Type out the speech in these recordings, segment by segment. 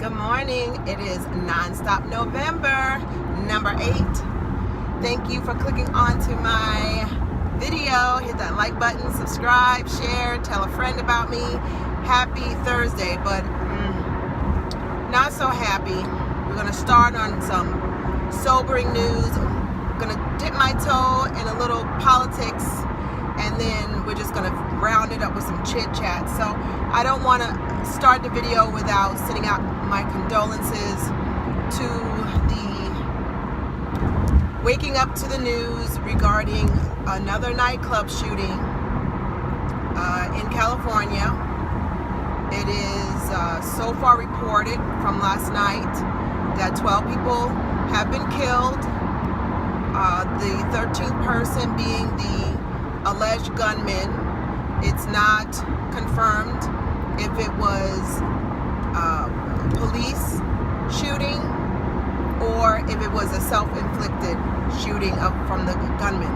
Good morning. It is Nonstop November, number 8. Thank you for clicking onto my video. Hit that like button, subscribe, share, tell a friend about me. Happy Thursday, but not so happy. We're going to start on some sobering news. I'm going to dip my toe in a little politics, and then we're just going to round it up with some chit chat. So I don't want to start the video without sending out my condolences to the waking up to the news regarding another nightclub shooting in California. It is so far reported from last night that 12 people have been killed. The 13th person being the alleged gunman. It's not confirmed if it was police shooting or if it was a self-inflicted shooting from the gunman.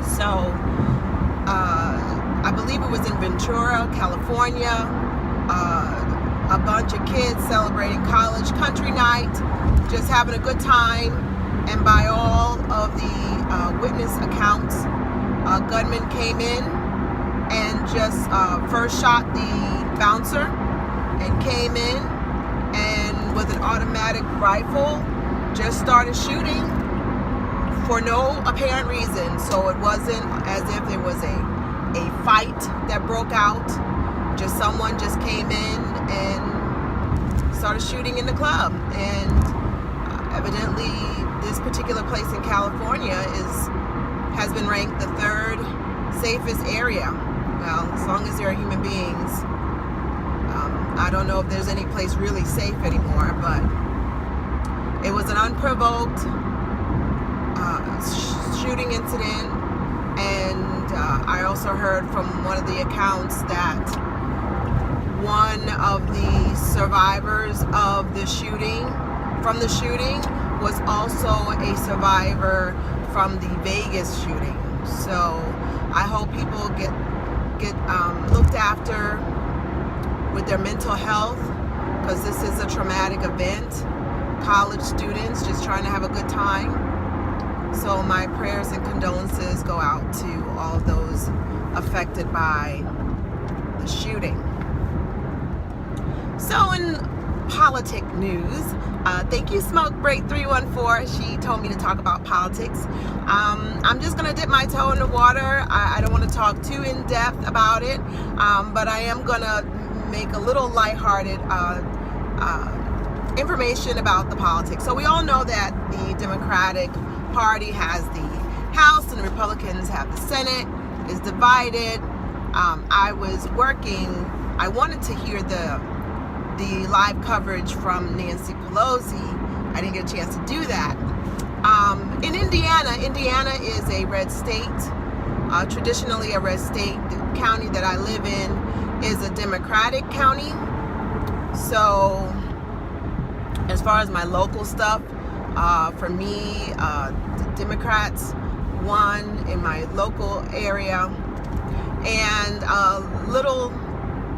So I believe it was in Ventura, California. A bunch of kids celebrating college country night, just having a good time, and by all of the witness accounts, a gunman came in and just first shot the bouncer and came in and with an automatic rifle just started shooting for no apparent reason. So it wasn't as if there was a fight that broke out. Just someone just came in and started shooting in the club. And evidently this particular place in California has been ranked the 3rd safest area. Well, as long as there are human beings, I don't know if there's any place really safe anymore, but it was an unprovoked shooting incident. And I also heard from one of the accounts that one of the survivors of the shooting, was also a survivor from the Vegas shooting. So I hope people get looked after with their mental health, because this is a traumatic event. College students just trying to have a good time. So my prayers and condolences go out to all those affected by the shooting. So in politic news, thank you Smoke Break 314. She told me to talk about politics. I'm just gonna dip my toe in the water. I don't want to talk too in depth about it, but I am gonna make a little lighthearted information about the politics. So we all know that the Democratic Party has the House and the Republicans have the Senate. Is divided. I was working. I wanted to hear the live coverage from Nancy Pelosi. I didn't get a chance to do that. In Indiana is a red state, traditionally a red state. The county that I live in is a Democratic county. So as far as my local stuff, for me, the Democrats won in my local area. And a little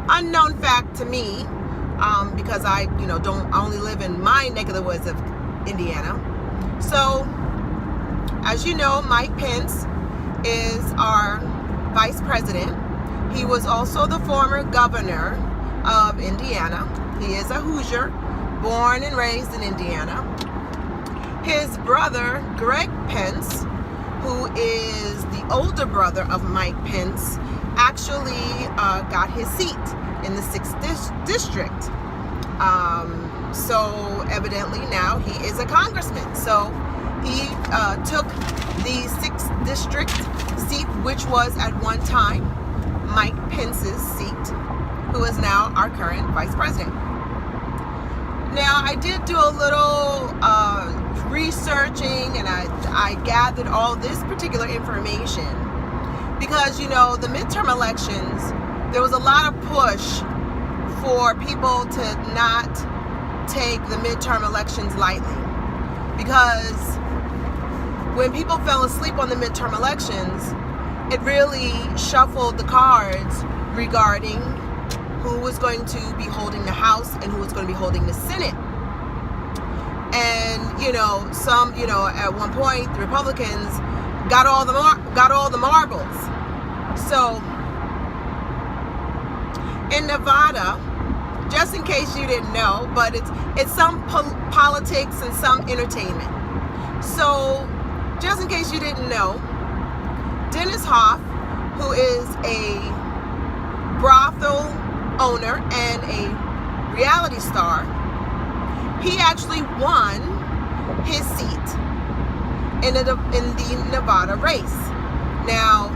unknown fact to me, because I only live in my neck of the woods of Indiana. So, as you know, Mike Pence is our vice president. He was also the former governor of Indiana. He is a Hoosier, born and raised in Indiana. His brother, Greg Pence, who is the older brother of Mike Pence, actually got his seat in the 6th district. So evidently now he is a congressman. So he took the 6th district seat, which was at one time Mike Pence's seat, who is now our current vice president. Now, I did do a little researching, and I gathered all this particular information because, the midterm elections, there was a lot of push for people to not take the midterm elections lightly, because when people fell asleep on the midterm elections, it really shuffled the cards regarding who was going to be holding the House and who was going to be holding the Senate. And at one point the Republicans got all the marbles. So in Nevada, just in case you didn't know, but it's some politics and some entertainment. So just in case you didn't know, Dennis Hoff, who is a brothel owner and a reality star, he actually won his seat in the Nevada race. Now,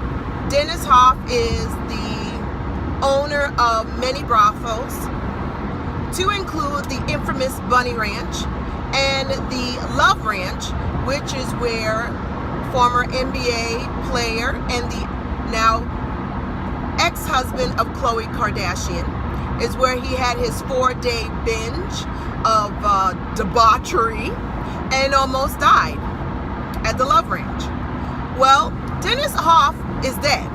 Dennis Hoff is the owner of many brothels, to include the infamous Bunny Ranch and the Love Ranch, which is where former NBA player and the now ex-husband of Khloe Kardashian is where he had his 4-day binge of debauchery and almost died at the Love Ranch. Well, Dennis Hoff is dead.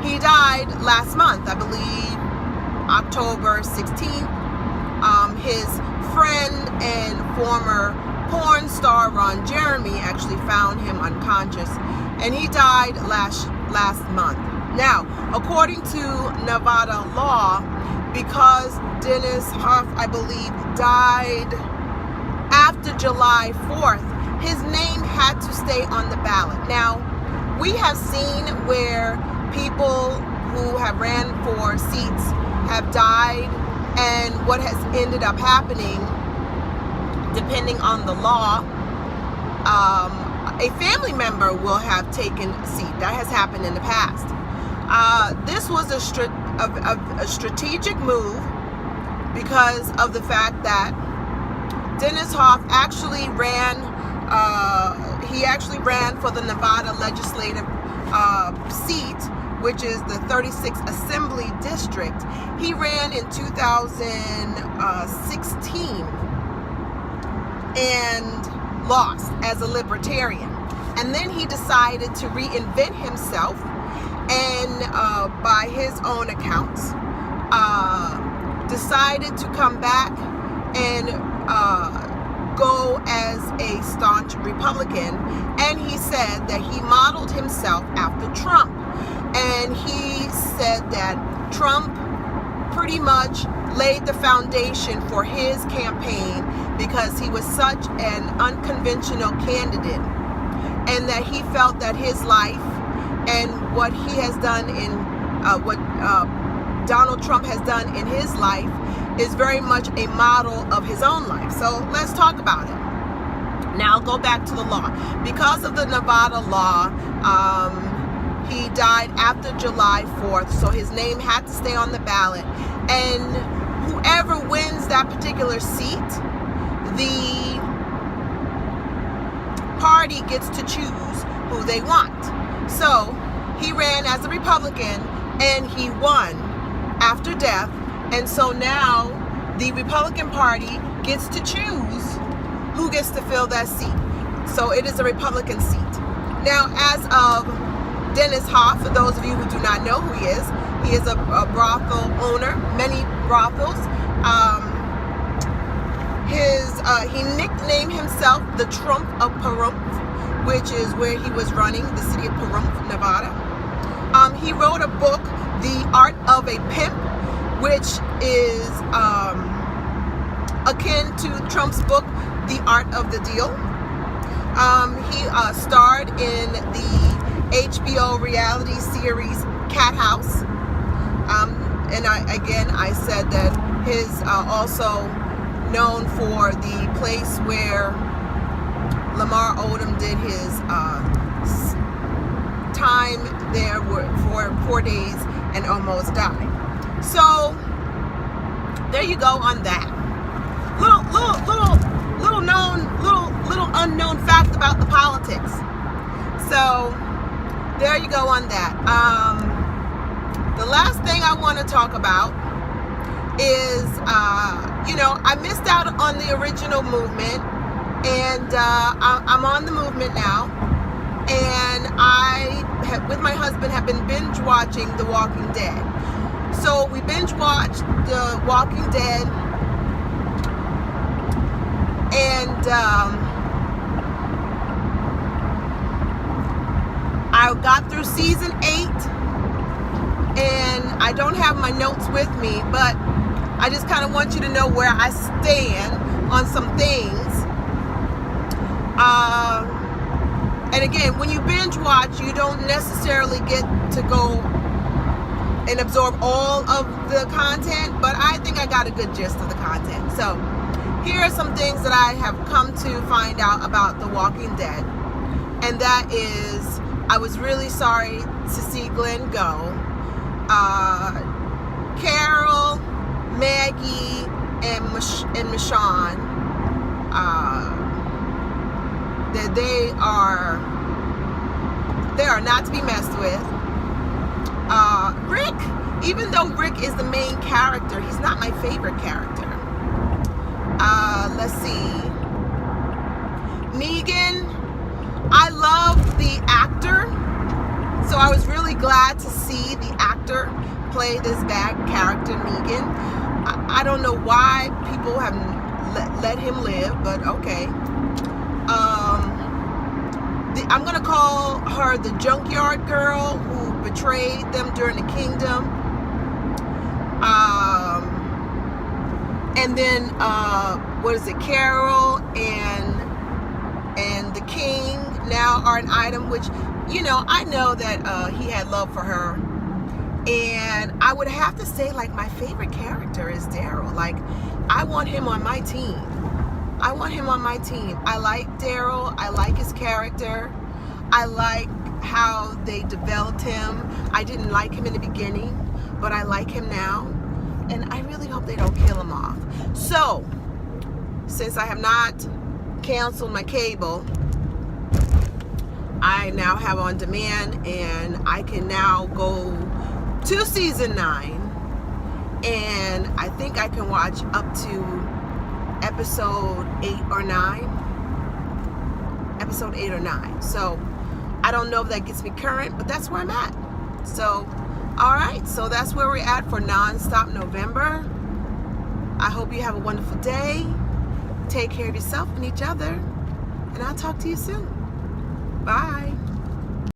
He died last month, I believe, October 16th. His friend and former porn star Ron Jeremy actually found him unconscious, and he died last month. Now, according to Nevada law, because Dennis Hoff, I believe, died after July 4th, his name had to stay on the ballot. Now, we have seen where people who have ran for seats have died, and what has ended up happening, depending on the law, a family member will have taken a seat. That has happened in the past. This was a strategic move because of the fact that Dennis Hoff actually ran. He actually ran for the Nevada legislative seat, which is the 36th Assembly District. He ran in 2016 and lost as a libertarian. And then he decided to reinvent himself and, by his own accounts, decided to come back and go as a staunch Republican. And he said that he modeled himself after Trump. And he said that Trump pretty much laid the foundation for his campaign because he was such an unconventional candidate, and that he felt that his life and what he has done in what Donald Trump has done in his life is very much a model of his own life. So let's talk about it. Now I'll go back to the law. Because of the Nevada law, he died after July 4th, so his name had to stay on the ballot. And whoever wins that particular seat, the party gets to choose who they want. So he ran as a Republican and he won after death. And so now the Republican Party gets to choose who gets to fill that seat. So it is a Republican seat. Now, as of Dennis Hoff, for those of you who do not know who he is a brothel owner, many brothels. He nicknamed himself the Trump of Pahrump, which is where he was running, the city of Pahrump, Nevada. He wrote a book, The Art of a Pimp, which is akin to Trump's book, The Art of the Deal. He starred in the HBO reality series Cat House. And I said that his also known for the place where Lamar Odom did his time there for 4 days and almost died. So there you go on that. Little unknown fact about the politics. So there you go on that. The last thing I want to talk about is, I missed out on the original movement, and I'm on the movement now, and with my husband, have been binge watching The Walking Dead. So we binge watched The Walking Dead, and I got through season 8, and I don't have my notes with me, but I just kind of want you to know where I stand on some things. And again, when you binge watch, you don't necessarily get to go and absorb all of the content, but I think I got a good gist of the content. So here are some things that I have come to find out about The Walking Dead, and that is, I was really sorry to see Glenn go. Carol, Maggie, and Michonne, that they are not to be messed with. Rick, even though Rick is the main character, he's not my favorite character. Let's see. Negan, I love the actor, so I was really glad to see the actor play this bad character, Negan. I don't know why people have let him live, but okay. I'm going to call her the junkyard girl who betrayed them during the kingdom. And then, what is it, Carol and the king now are an item, which, you know, I know that he had love for her. And I would have to say, like, my favorite character is Daryl. Like, I want him on my team. I want him on my team. I like Daryl. I like his character. I like how they developed him. I didn't like him in the beginning, but I like him now. And I really hope they don't kill him off. So, since I have not canceled my cable, I now have on demand, and I can now go to season 9, and I think I can watch up to episode 8 or 9. Episode 8 or 9. So I don't know if that gets me current, but that's where I'm at. So, all right. So that's where we're at for Nonstop November. I hope you have a wonderful day. Take care of yourself and each other, and I'll talk to you soon. Bye.